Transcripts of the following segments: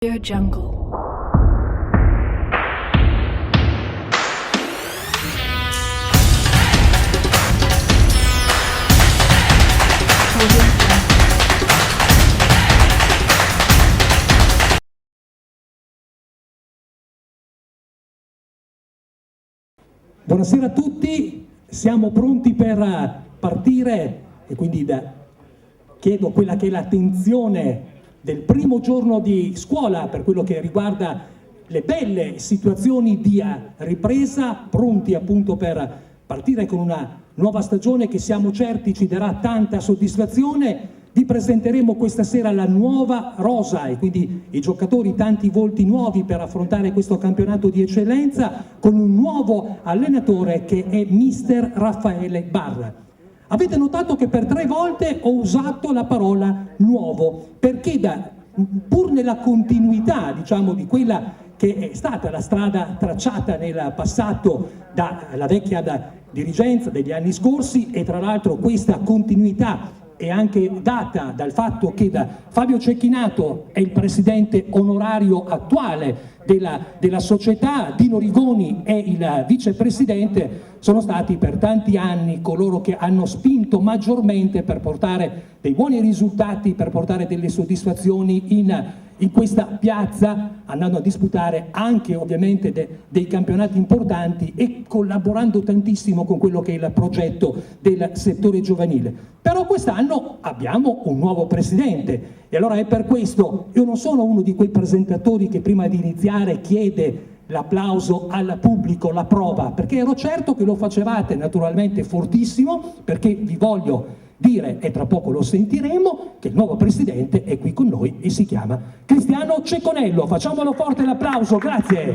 Audio Jungle. Buonasera a tutti, siamo pronti per partire e quindi chiedo quella che è l'attenzione del primo giorno di scuola per quello che riguarda le belle situazioni di ripresa, pronti appunto per partire con una nuova stagione che siamo certi ci darà tanta soddisfazione. Vi presenteremo questa sera la nuova rosa e quindi i giocatori, tanti volti nuovi per affrontare questo campionato di eccellenza con un nuovo allenatore che è mister Raffaele Barra. Avete notato che per 3 volte ho usato la parola nuovo, perché pur nella continuità, diciamo, di quella che è stata la strada tracciata nel passato dalla vecchia dirigenza degli anni scorsi, e tra l'altro questa continuità è anche data dal fatto che Fabio Cecchinato è il presidente onorario attuale della società, Dino Rigoni è il vicepresidente, sono stati per tanti anni coloro che hanno spinto maggiormente per portare dei buoni risultati, per portare delle soddisfazioni in questa piazza, andando a disputare anche ovviamente dei campionati importanti e collaborando tantissimo con quello che è il progetto del settore giovanile. Però quest'anno abbiamo un nuovo presidente e allora è per questo, io non sono uno di quei presentatori che prima di iniziare chiede l'applauso al pubblico, la prova, perché ero certo che lo facevate naturalmente fortissimo, perché vi voglio dire, e tra poco lo sentiremo, che il nuovo presidente è qui con noi e si chiama Cristiano Ceconello. Facciamolo forte l'applauso, grazie.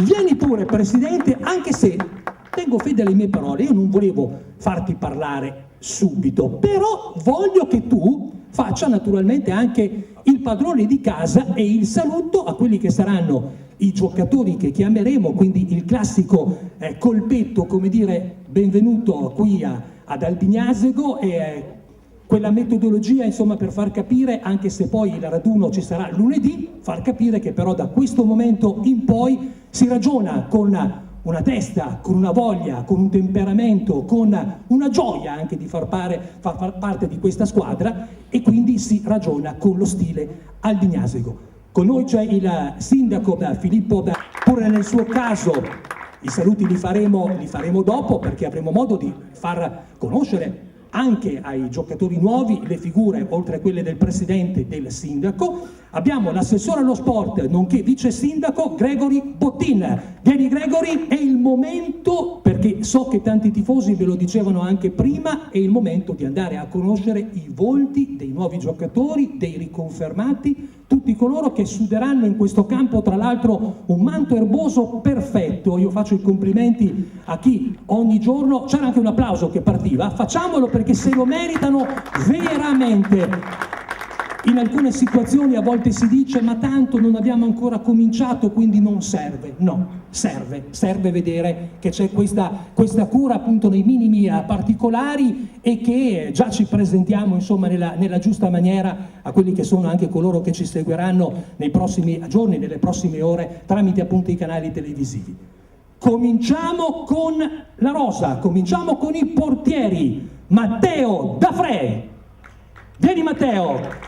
Vieni pure presidente, anche se tengo fede alle mie parole, io non volevo farti parlare subito, però voglio che tu faccia naturalmente anche il padrone di casa e il saluto a quelli che saranno i giocatori che chiameremo, quindi il classico colpetto, come dire, benvenuto qui ad Albignasego, e quella metodologia insomma per far capire, anche se poi il raduno ci sarà lunedì, far capire che però da questo momento in poi si ragiona con una testa, con una voglia, con un temperamento, con una gioia anche di far parte di questa squadra, e quindi si ragiona con lo stile albignasego. Con noi c'è il sindaco Filippo, pure nel suo caso i saluti li faremo dopo, perché avremo modo di far conoscere anche ai giocatori nuovi le figure, oltre a quelle del presidente e del sindaco. Abbiamo l'assessore allo sport, nonché vice sindaco, Gregory Bottin. Vieni Gregory, è il momento, perché so che tanti tifosi ve lo dicevano anche prima, è il momento di andare a conoscere i volti dei nuovi giocatori, dei riconfermati, tutti coloro che suderanno in questo campo, tra l'altro un manto erboso perfetto. Io faccio i complimenti a chi ogni giorno, c'era anche un applauso che partiva, facciamolo perché se lo meritano veramente. In alcune situazioni a volte si dice ma tanto non abbiamo ancora cominciato quindi non serve. No, serve vedere che c'è questa cura appunto nei minimi particolari, e che già ci presentiamo insomma nella giusta maniera a quelli che sono anche coloro che ci seguiranno nei prossimi giorni, nelle prossime ore, tramite appunto i canali televisivi. Cominciamo con la rosa, cominciamo con i portieri. Matteo Dafre. Vieni Matteo.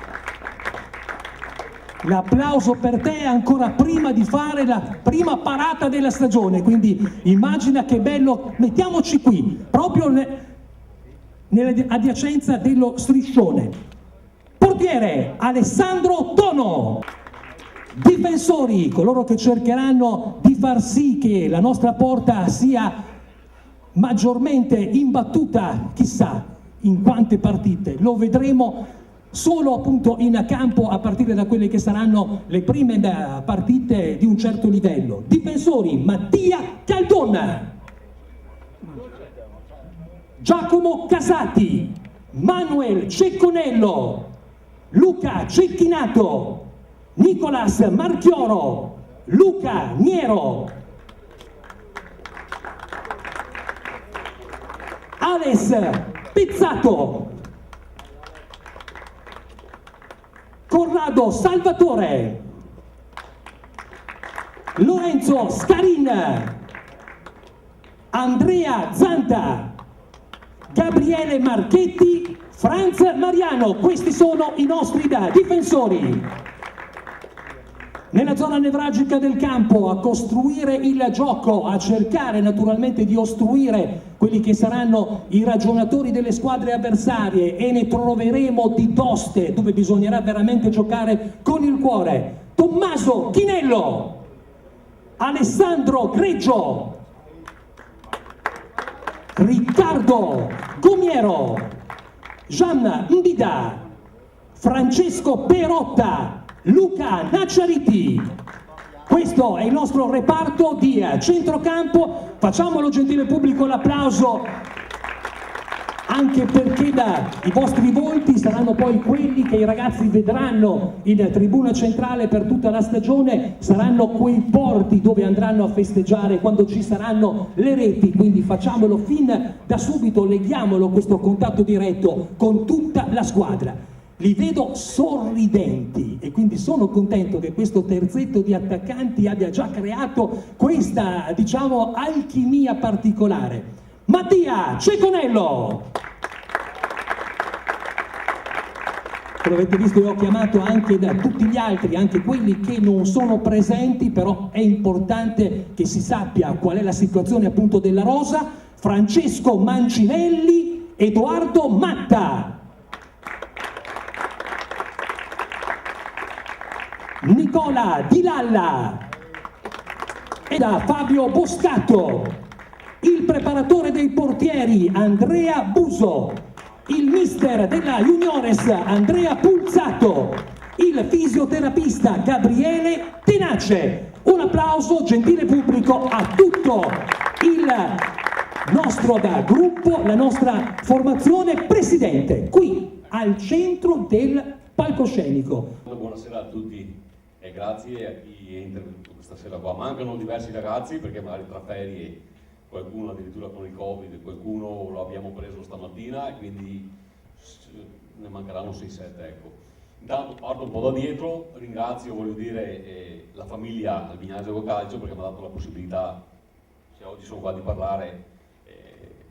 L'applauso per te ancora prima di fare la prima parata della stagione, quindi immagina che bello, mettiamoci qui, proprio nell'adiacenza dello striscione. Portiere Alessandro Tono. Difensori, coloro che cercheranno di far sì che la nostra porta sia maggiormente imbattuta, chissà in quante partite, lo vedremo solo appunto in campo a partire da quelle che saranno le prime partite di un certo livello. Difensori Mattia Caldonna, Giacomo Casati, Manuel Ceconello, Luca Cecchinato, Nicolas Marchioro, Luca Niero, Alex Pizzato, Corrado Salvatore, Lorenzo Scarin, Andrea Zanta, Gabriele Marchetti, Franz Mariano. Questi sono i nostri difensori. Nella zona nevralgica del campo, a costruire il gioco, a cercare naturalmente di ostruire quelli che saranno i ragionatori delle squadre avversarie, e ne troveremo di toste dove bisognerà veramente giocare con il cuore. Tommaso Chinello, Alessandro Greggio, Riccardo Gomiero, Gian Ndida, Francesco Perotta, Luca Nacciariti. Questo è il nostro reparto di centrocampo. Facciamolo, gentile pubblico, l'applauso, anche perché i vostri volti saranno poi quelli che i ragazzi vedranno in tribuna centrale per tutta la stagione, saranno quei porti dove andranno a festeggiare quando ci saranno le reti, quindi facciamolo fin da subito, leghiamolo questo contatto diretto con tutta la squadra. Li vedo sorridenti e quindi sono contento che questo terzetto di attaccanti abbia già creato questa, diciamo, alchimia particolare. Mattia Ceconello. Come avete visto, io ho chiamato anche da tutti gli altri, anche quelli che non sono presenti, però è importante che si sappia qual è la situazione appunto della rosa. Francesco Mancinelli, Edoardo Matta, Nicola Di Lalla e da Fabio Boscato, il preparatore dei portieri Andrea Buso, il mister della Juniores Andrea Pulzato, il fisioterapista Gabriele Tenace. Un applauso, gentile pubblico, a tutto il nostro gruppo, la nostra formazione. Presidente, qui al centro del palcoscenico. Buonasera a tutti e grazie a chi è intervenuto questa sera qua. Mancano diversi ragazzi perché magari tra ferie qualcuno addirittura con il Covid, qualcuno lo abbiamo preso stamattina e quindi ne mancheranno 6-7, ecco. Intanto parto un po' da dietro, ringrazio, voglio dire, la famiglia Albignasio Calcio perché mi ha dato la possibilità, se oggi sono qua di parlare,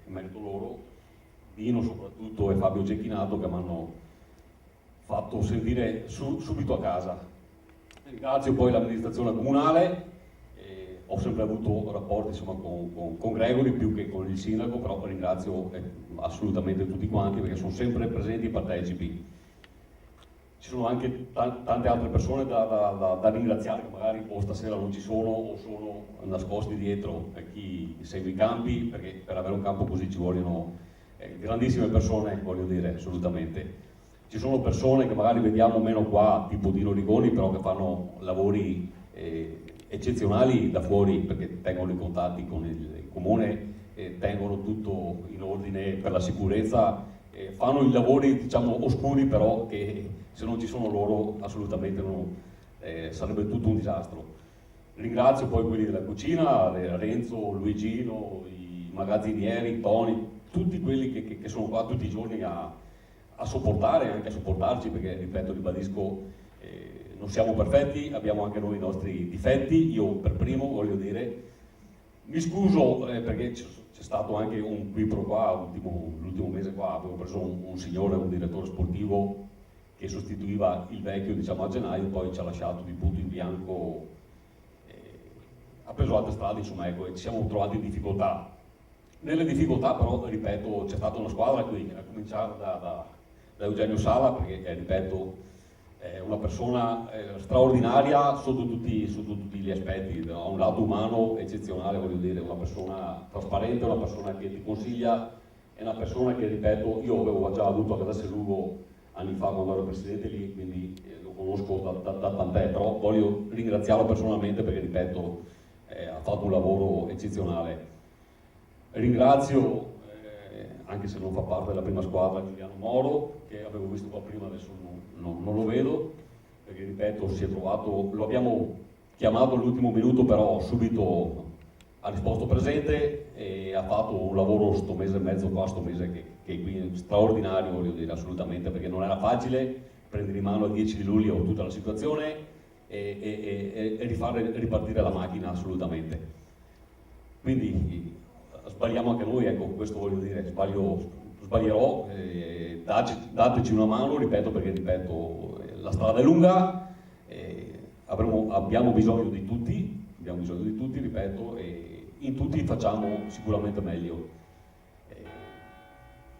in merito loro, Dino soprattutto e Fabio Cecchinato che mi hanno fatto sentire subito a casa. Ringrazio poi l'amministrazione comunale, ho sempre avuto rapporti insomma, con Gregory più che con il sindaco, però ringrazio assolutamente tutti quanti perché sono sempre presenti e partecipi. Ci sono anche tante altre persone da ringraziare che magari o stasera non ci sono o sono nascosti dietro chi segue i campi, perché per avere un campo così ci vogliono grandissime persone, voglio dire, assolutamente. Ci sono persone che magari vediamo meno qua, tipo Dino Rigoni, però che fanno lavori eccezionali da fuori perché tengono i contatti con il comune, tengono tutto in ordine per la sicurezza, fanno i lavori diciamo oscuri però che se non ci sono loro assolutamente sarebbe tutto un disastro. Ringrazio poi quelli della cucina, Renzo, Luigino, i magazzinieri, Tony, tutti quelli che sono qua tutti i giorni a sopportare e anche a sopportarci perché, ripeto, ribadisco, non siamo perfetti, abbiamo anche noi i nostri difetti, io per primo voglio dire, mi scuso perché c'è stato anche un qui pro qua, l'ultimo mese qua avevo preso un signore, un direttore sportivo che sostituiva il vecchio diciamo a gennaio, poi ci ha lasciato di punto in bianco, ha preso altre strade insomma ecco, e ci siamo trovati in difficoltà. Nelle difficoltà però, ripeto, c'è stata una squadra qui, a cominciare da Eugenio Sala perché ripeto è una persona straordinaria sotto tutti gli aspetti, da un lato umano eccezionale, voglio dire, una persona trasparente, una persona che ti consiglia, è una persona che, ripeto, io avevo già avuto a Casaselugo anni fa quando ero presidente lì, quindi lo conosco da tant'è, però voglio ringraziarlo personalmente perché, ripeto, ha fatto un lavoro eccezionale. Ringrazio, anche se non fa parte della prima squadra, Giuliano Moro, che avevo visto qua prima, adesso non lo vedo, perché ripeto si è trovato, lo abbiamo chiamato all'ultimo minuto, però subito ha risposto presente e ha fatto un lavoro sto mese e mezzo qua, sto mese che qui è straordinario, voglio dire, assolutamente, perché non era facile prendere in mano il 10 di luglio tutta la situazione e rifare ripartire la macchina assolutamente. Quindi sbagliamo anche noi, ecco, questo voglio dire, sbaglierò, dateci una mano, ripeto, perché ripeto, la strada è lunga, abbiamo bisogno di tutti, ripeto, e in tutti facciamo sicuramente meglio.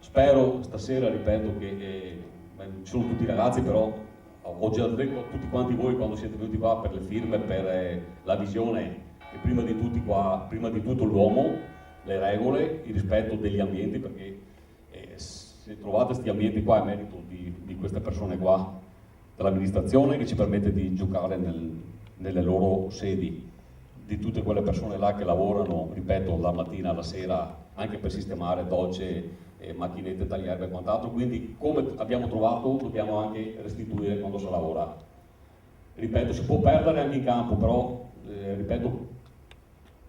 Spero stasera, ripeto, che ci sono tutti i ragazzi, però ho già detto a tutti quanti voi quando siete venuti qua per le firme, per la visione, che prima di tutto l'uomo, le regole, il rispetto degli ambienti, perché se trovate questi ambienti qua è merito di queste persone qua, dell'amministrazione, che ci permette di giocare nelle loro sedi, di tutte quelle persone là che lavorano, ripeto, la mattina alla sera, anche per sistemare docce, macchinette, taglierbe e quant'altro. Quindi come abbiamo trovato dobbiamo anche restituire quando si lavora. Ripeto, si può perdere anche in campo, però ripeto,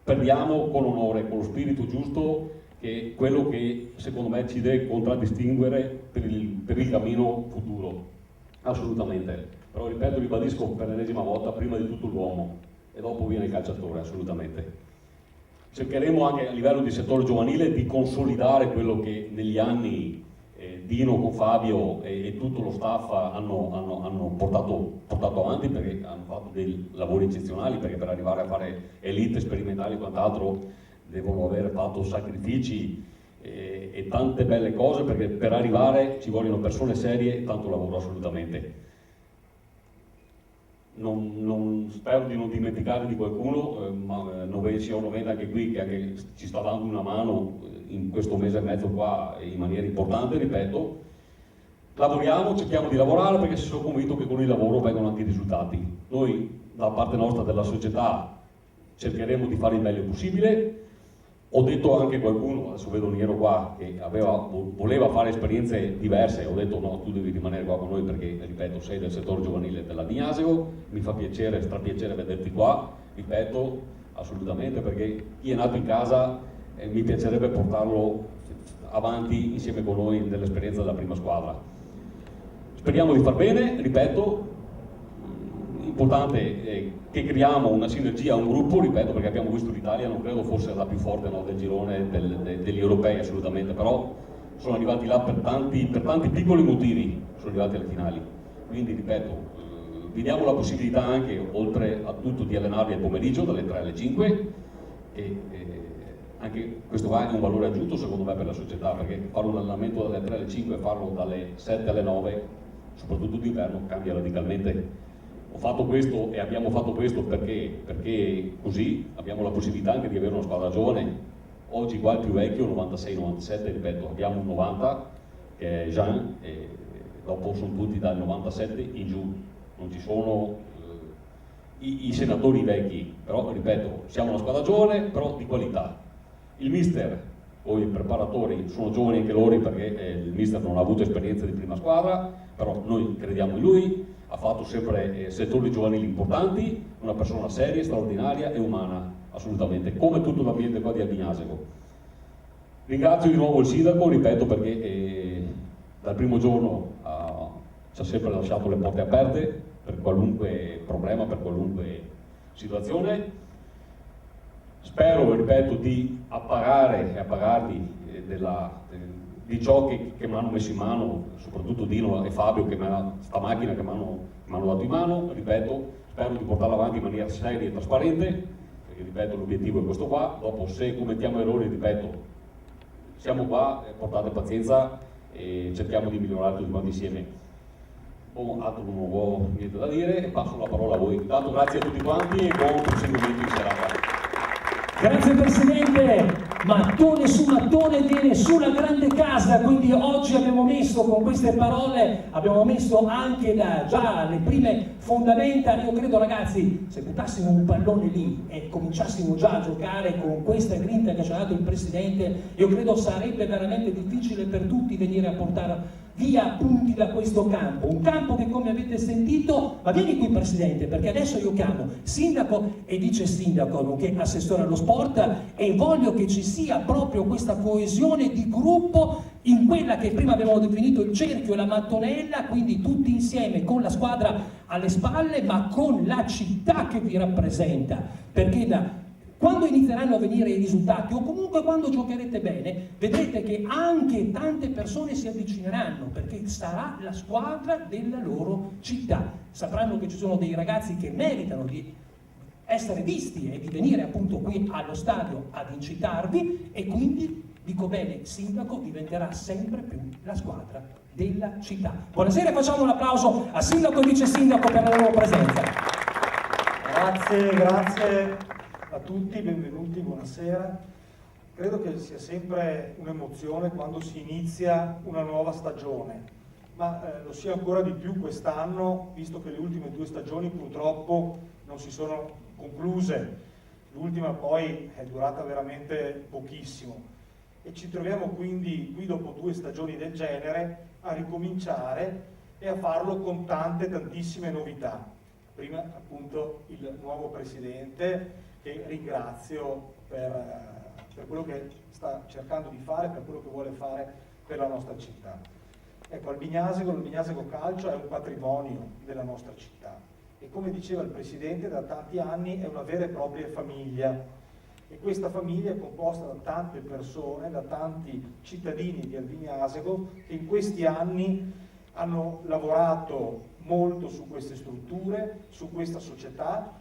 perdiamo con onore, con lo spirito giusto, che è quello che secondo me ci deve contraddistinguere per il cammino futuro, assolutamente. Però ripeto, ribadisco per l'ennesima volta, prima di tutto l'uomo e dopo viene il calciatore, assolutamente. Cercheremo anche a livello di settore giovanile di consolidare quello che negli anni Dino con Fabio e tutto lo staff hanno portato avanti, perché hanno fatto dei lavori eccezionali, perché per arrivare a fare elite sperimentali e quant'altro devono aver fatto sacrifici e tante belle cose, perché per arrivare ci vogliono persone serie e tanto lavoro, assolutamente. Non spero di non dimenticare di qualcuno, ma sia un noventa anche qui che anche ci sta dando una mano in questo mese e mezzo qua in maniera importante, ripeto. Lavoriamo, cerchiamo di lavorare, perché sono convinto che con il lavoro vengono anche i risultati. Noi da parte nostra della società cercheremo di fare il meglio possibile. Ho detto anche qualcuno, adesso vedo Niero qua, che voleva fare esperienze diverse, ho detto no, tu devi rimanere qua con noi perché, ripeto, sei del settore giovanile della Dignasego, mi fa piacere, strapiacere vederti qua, ripeto, assolutamente, perché chi è nato in casa mi piacerebbe portarlo avanti insieme con noi nell'esperienza della prima squadra. Speriamo di far bene, ripeto, importante è che creiamo una sinergia, un gruppo, ripeto, perché abbiamo visto l'Italia, non credo fosse la più forte, no, del girone degli europei, assolutamente, però sono arrivati là per tanti piccoli motivi, sono arrivati alle finali. Quindi, ripeto, vi diamo la possibilità anche, oltre a tutto, di allenarvi al pomeriggio, dalle 3 alle 5, e anche questo qua è un valore aggiunto secondo me per la società, perché fare un allenamento dalle 3 alle 5 e farlo dalle 7 alle 9, soprattutto d'inverno, cambia radicalmente. Ho fatto questo e abbiamo fatto questo perché così abbiamo la possibilità anche di avere una squadra giovane. Oggi qua il più vecchio, 96-97, ripeto, abbiamo un 90 che è Jean, e dopo sono tutti dal 97 in giù, non ci sono i senatori vecchi, però ripeto, siamo una squadra giovane però di qualità. Il mister o i preparatori sono giovani anche loro, perché il mister non ha avuto esperienza di prima squadra, però noi crediamo in lui. Ha fatto sempre settori giovanili importanti, una persona seria, straordinaria e umana, assolutamente, come tutto l'ambiente qua di Albignasego. Ringrazio di nuovo il sindaco, ripeto, perché dal primo giorno ci ha sempre lasciato le porte aperte per qualunque problema, per qualunque situazione. Spero, ripeto, di appagare e appagarvi di ciò che mi hanno messo in mano, soprattutto Dino e Fabio, che sta macchina che mi hanno dato in mano, ripeto, spero di portarla avanti in maniera seria e trasparente, perché ripeto l'obiettivo è questo qua. Dopo, se commettiamo errori, ripeto, siamo qua, portate pazienza e cerchiamo di migliorare tutti quanti insieme. Altro non ho niente da dire e passo la parola a voi. Intanto grazie a tutti quanti e buon proseguimento in serata. Grazie Presidente, mattone su mattone viene su la grande casa, quindi oggi abbiamo messo con queste parole, abbiamo messo anche già le prime fondamenta. Io credo ragazzi, se buttassimo un pallone lì e cominciassimo già a giocare con questa grinta che ci ha dato il Presidente, io credo sarebbe veramente difficile per tutti venire a portare via punti da questo campo, un campo che, come avete sentito, ma vieni qui Presidente, perché adesso io chiamo sindaco e vice sindaco, nonché assessore allo sport, e voglio che ci sia proprio questa coesione di gruppo in quella che prima abbiamo definito il cerchio e la mattonella, quindi tutti insieme con la squadra alle spalle, ma con la città che vi rappresenta, perché quando inizieranno a venire i risultati o comunque quando giocherete bene, vedrete che anche tante persone si avvicineranno, perché sarà la squadra della loro città. Sapranno che ci sono dei ragazzi che meritano di essere visti e di venire appunto qui allo stadio ad incitarvi, e quindi, dico bene, sindaco diventerà sempre più la squadra della città. Buonasera e facciamo un applauso a sindaco e vice sindaco per la loro presenza. Grazie a tutti, benvenuti, buonasera. Credo che sia sempre un'emozione quando si inizia una nuova stagione, ma lo sia ancora di più quest'anno, visto che le ultime 2 stagioni purtroppo non si sono concluse. L'ultima poi è durata veramente pochissimo e ci troviamo quindi qui dopo 2 stagioni del genere a ricominciare e a farlo con tantissime novità. Prima appunto il nuovo presidente, che ringrazio per quello che sta cercando di fare, per quello che vuole fare per la nostra città. Ecco, l'Albignasego Calcio è un patrimonio della nostra città e, come diceva il Presidente, da tanti anni è una vera e propria famiglia, e questa famiglia è composta da tante persone, da tanti cittadini di Albignasego che in questi anni hanno lavorato molto su queste strutture, su questa società,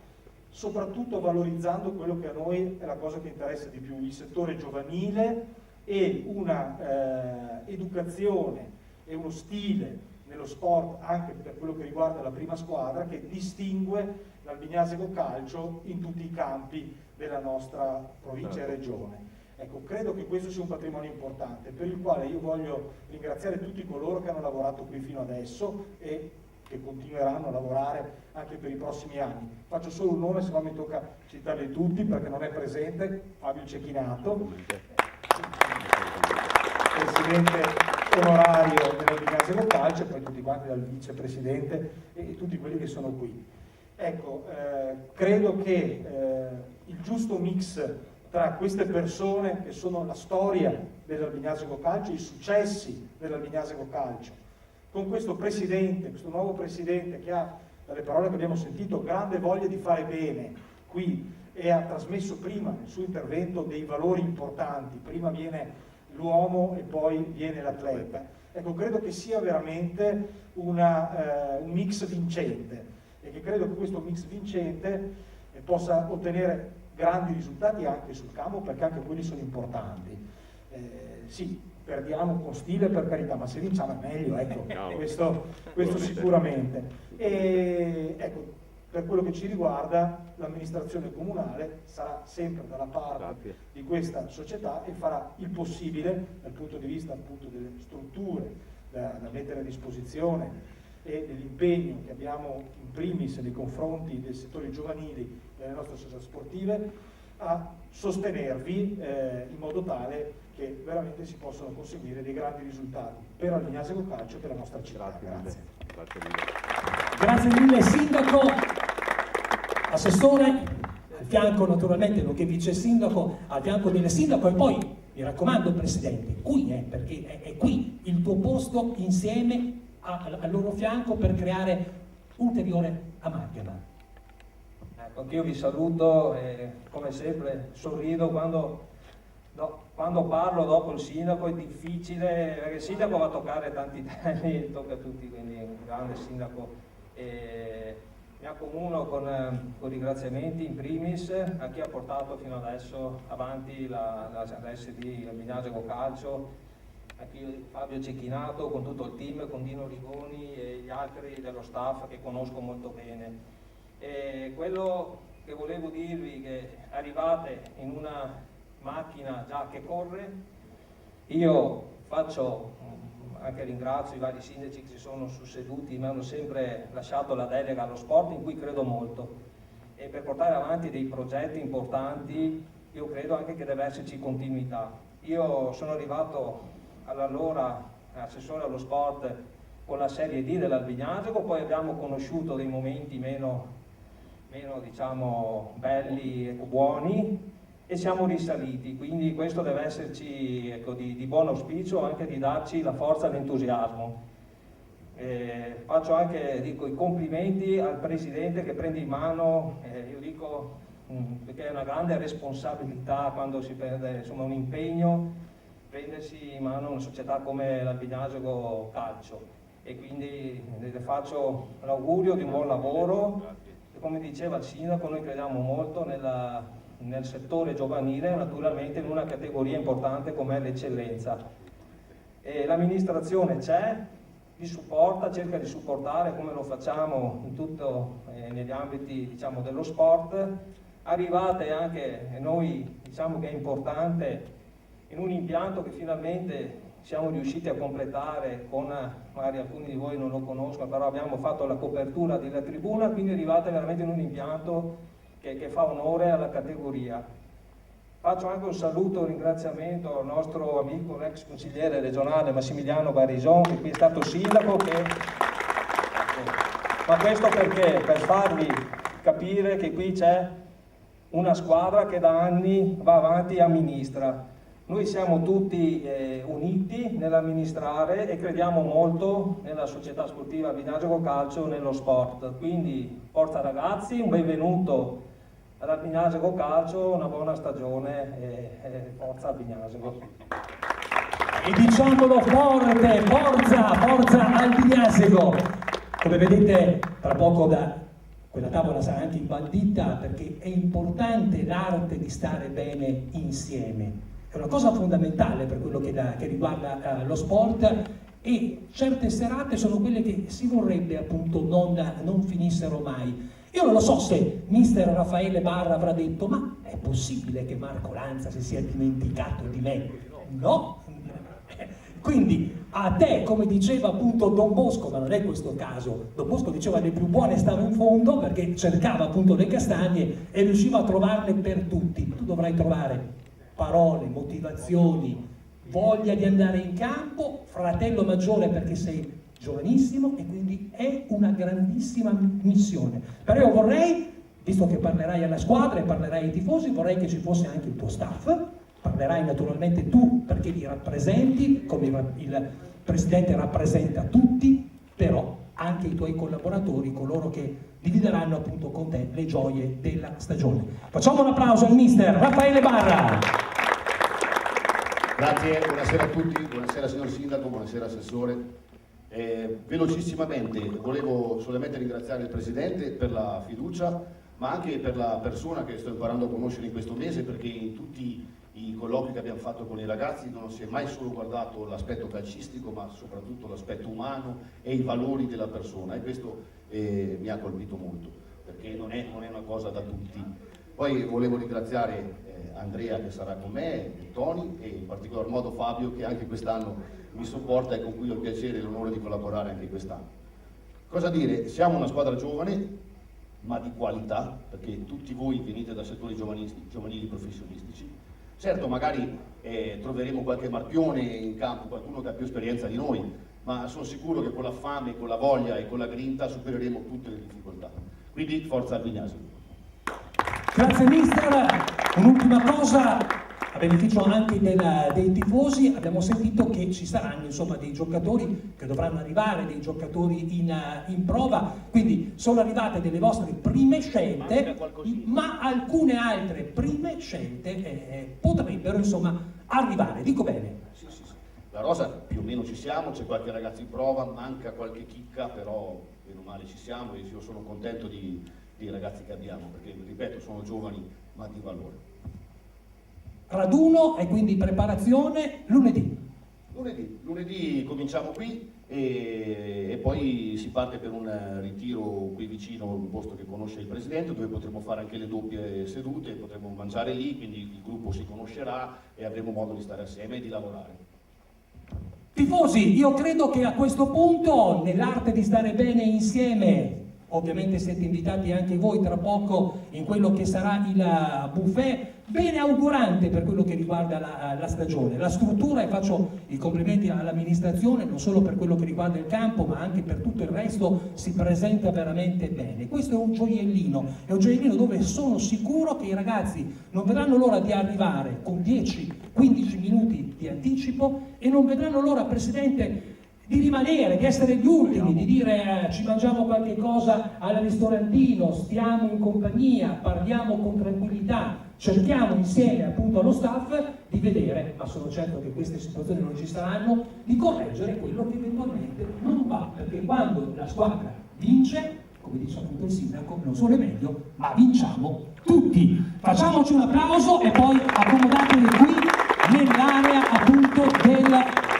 soprattutto valorizzando quello che a noi è la cosa che interessa di più, il settore giovanile e una educazione e uno stile nello sport, anche per quello che riguarda la prima squadra, che distingue l'Albignasego Calcio in tutti i campi della nostra provincia e regione. Ecco, credo che questo sia un patrimonio importante, per il quale io voglio ringraziare tutti coloro che hanno lavorato qui fino adesso e che continueranno a lavorare anche per i prossimi anni. Faccio solo un nome, se no mi tocca citarli tutti perché non è presente: Fabio Cecchinato, presidente onorario dell'Albignasego Calcio, e poi tutti quanti dal vicepresidente e tutti quelli che sono qui. Ecco, credo che il giusto mix tra queste persone che sono la storia dell'Albignasego Calcio, i successi dell'Albignasego Calcio, con questo presidente, questo nuovo presidente che ha, dalle parole che abbiamo sentito, grande voglia di fare bene qui e ha trasmesso prima nel suo intervento dei valori importanti, prima viene l'uomo e poi viene l'atleta. Ecco, credo che sia veramente un mix vincente e che credo che questo mix vincente possa ottenere grandi risultati anche sul campo, perché anche quelli sono importanti. Sì, perdiamo con stile, per carità, ma se vinciamo è meglio, ecco, questo sicuramente. E ecco, per quello che ci riguarda, l'amministrazione comunale sarà sempre dalla parte di questa società e farà il possibile dal punto di vista appunto delle strutture da mettere a disposizione e dell'impegno che abbiamo in primis nei confronti dei settori giovanili delle nostre società sportive, a sostenervi in modo tale che veramente si possano conseguire dei grandi risultati per Albignasego Calcio e per la nostra città. Grazie. Grazie mille sindaco, assessore, al fianco naturalmente, nonché vice sindaco, al fianco del sindaco, e poi mi raccomando Presidente, qui perché è qui il tuo posto insieme al loro fianco per creare ulteriore amalgama. Ecco, anch'io vi saluto e come sempre sorrido quando parlo dopo il sindaco. È difficile perché il sindaco va a toccare tanti temi, tocca a tutti, quindi è un grande sindaco. E mi accomuno con ringraziamenti in primis a chi ha portato fino adesso avanti la SD Albignasego Calcio, a chi, Fabio Cecchinato con tutto il team, con Dino Rigoni e gli altri dello staff che conosco molto bene. E quello che volevo dirvi, che arrivate in una macchina già che corre, io faccio, anche ringrazio i vari sindaci che si sono susseguiti, mi hanno sempre lasciato la delega allo sport in cui credo molto, e per portare avanti dei progetti importanti io credo anche che deve esserci continuità. Io sono arrivato all'allora assessore allo sport con la Serie D dell'Albignasego, poi abbiamo conosciuto dei momenti meno diciamo belli e buoni e siamo risaliti, quindi questo deve esserci, ecco, di buon auspicio, anche di darci la forza e l'entusiasmo. Faccio anche i complimenti al Presidente che prende in mano, io dico perché è una grande responsabilità quando si prende, insomma, un impegno, prendersi in mano una società come l'Albignasego Calcio, e quindi le faccio l'augurio di un buon lavoro. E come diceva il Sindaco, noi crediamo molto nel settore giovanile, naturalmente in una categoria importante come l'eccellenza. L'amministrazione c'è, vi supporta, cerca di supportare come lo facciamo in tutto, negli ambiti, diciamo, dello sport. Arrivate anche, noi diciamo che è importante, in un impianto che finalmente siamo riusciti a completare con, magari alcuni di voi non lo conoscono, però abbiamo fatto la copertura della tribuna, quindi arrivate veramente in un impianto che fa onore alla categoria. Faccio anche un saluto, un ringraziamento al nostro amico, l'ex consigliere regionale Massimiliano Barison, che qui è stato sindaco, ma questo perché? Per farvi capire che qui c'è una squadra che da anni va avanti e amministra. Noi siamo tutti uniti nell'amministrare e crediamo molto nella società sportiva Albignasego Calcio, nello sport. Quindi forza ragazzi, un benvenuto all'Albignasego Calcio, una buona stagione e forza Albignasego. E diciamolo forte, forza Albignasego! Come vedete, tra poco quella tavola sarà anche imbandita, perché è importante l'arte di stare bene insieme. È una cosa fondamentale per quello che riguarda lo sport, e certe serate sono quelle che si vorrebbe appunto non finissero mai. Io non lo so se mister Raffaele Barra avrà detto: ma è possibile che Marco Lanza si sia dimenticato di me? No! Quindi a te, come diceva appunto Don Bosco, ma non è questo caso, Don Bosco diceva le più buone stava in fondo, perché cercava appunto le castagne e riusciva a trovarle per tutti. Tu dovrai trovare parole, motivazioni, voglia di andare in campo, fratello maggiore perché sei giovanissimo e quindi è una grandissima missione. Però io vorrei, visto che parlerai alla squadra e parlerai ai tifosi, vorrei che ci fosse anche il tuo staff. Parlerai naturalmente tu perché li rappresenti, come il Presidente rappresenta tutti, però anche i tuoi collaboratori, coloro che divideranno appunto con te le gioie della stagione. Facciamo un applauso al mister Raffaele Barra. Grazie, buonasera a tutti, buonasera signor Sindaco, buonasera Assessore. Velocissimamente volevo solamente ringraziare il Presidente per la fiducia, ma anche per la persona che sto imparando a conoscere in questo mese, perché in tutti i colloqui che abbiamo fatto con i ragazzi non si è mai solo guardato l'aspetto calcistico, ma soprattutto l'aspetto umano e i valori della persona, e questo mi ha colpito molto, perché non è una cosa da tutti. Poi volevo ringraziare Andrea che sarà con me, Tony e in particolar modo Fabio, che anche quest'anno mi supporta e con cui ho il piacere e l'onore di collaborare anche quest'anno. Cosa dire? Siamo una squadra giovane, ma di qualità, perché tutti voi venite da settori giovanili professionistici. Certo, magari troveremo qualche marchione in campo, qualcuno che ha più esperienza di noi, ma sono sicuro che con la fame, con la voglia e con la grinta supereremo tutte le difficoltà. Quindi forza Albignasego. Grazie mister. Un'ultima cosa, a beneficio anche dei tifosi, abbiamo sentito che ci saranno insomma dei giocatori che dovranno arrivare, dei giocatori in prova, quindi sono arrivate delle vostre prime scelte, ma alcune altre prime scelte potrebbero insomma arrivare, dico bene? Sì. La rosa più o meno ci siamo, c'è qualche ragazzo in prova, manca qualche chicca, però meno male ci siamo e io sono contento dei ragazzi che abbiamo, perché ripeto sono giovani ma di valore. Raduno e quindi preparazione lunedì. Lunedì cominciamo qui e poi si parte per un ritiro qui vicino, un posto che conosce il Presidente, dove potremo fare anche le doppie sedute, potremo mangiare lì, quindi il gruppo si conoscerà e avremo modo di stare assieme e di lavorare. Tifosi, io credo che a questo punto, nell'arte di stare bene insieme, ovviamente siete invitati anche voi tra poco in quello che sarà il buffet, bene augurante per quello che riguarda la stagione. La struttura, e faccio i complimenti all'amministrazione, non solo per quello che riguarda il campo, ma anche per tutto il resto, si presenta veramente bene. Questo è un gioiellino dove sono sicuro che i ragazzi non vedranno l'ora di arrivare con 10-15 minuti di anticipo e non vedranno l'ora, Presidente, di rimanere, di essere gli ultimi, di dire ci mangiamo qualche cosa al ristorantino, stiamo in compagnia, parliamo con tranquillità, cerchiamo insieme appunto allo staff di vedere, ma sono certo che queste situazioni non ci saranno, di correggere quello che eventualmente non va, perché quando la squadra vince, come dice appunto il sindaco, non solo è meglio, ma vinciamo tutti. Facciamoci un applauso e poi accomodatevi qui nell'area appunto del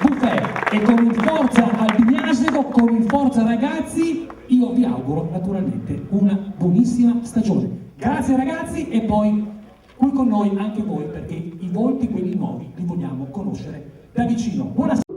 buffet. E con il Forza Albignasego, con il Forza Ragazzi, io vi auguro naturalmente una buonissima stagione. Grazie ragazzi, e poi qui con noi anche voi, perché i volti, quelli nuovi, li vogliamo conoscere da vicino. Buonasera.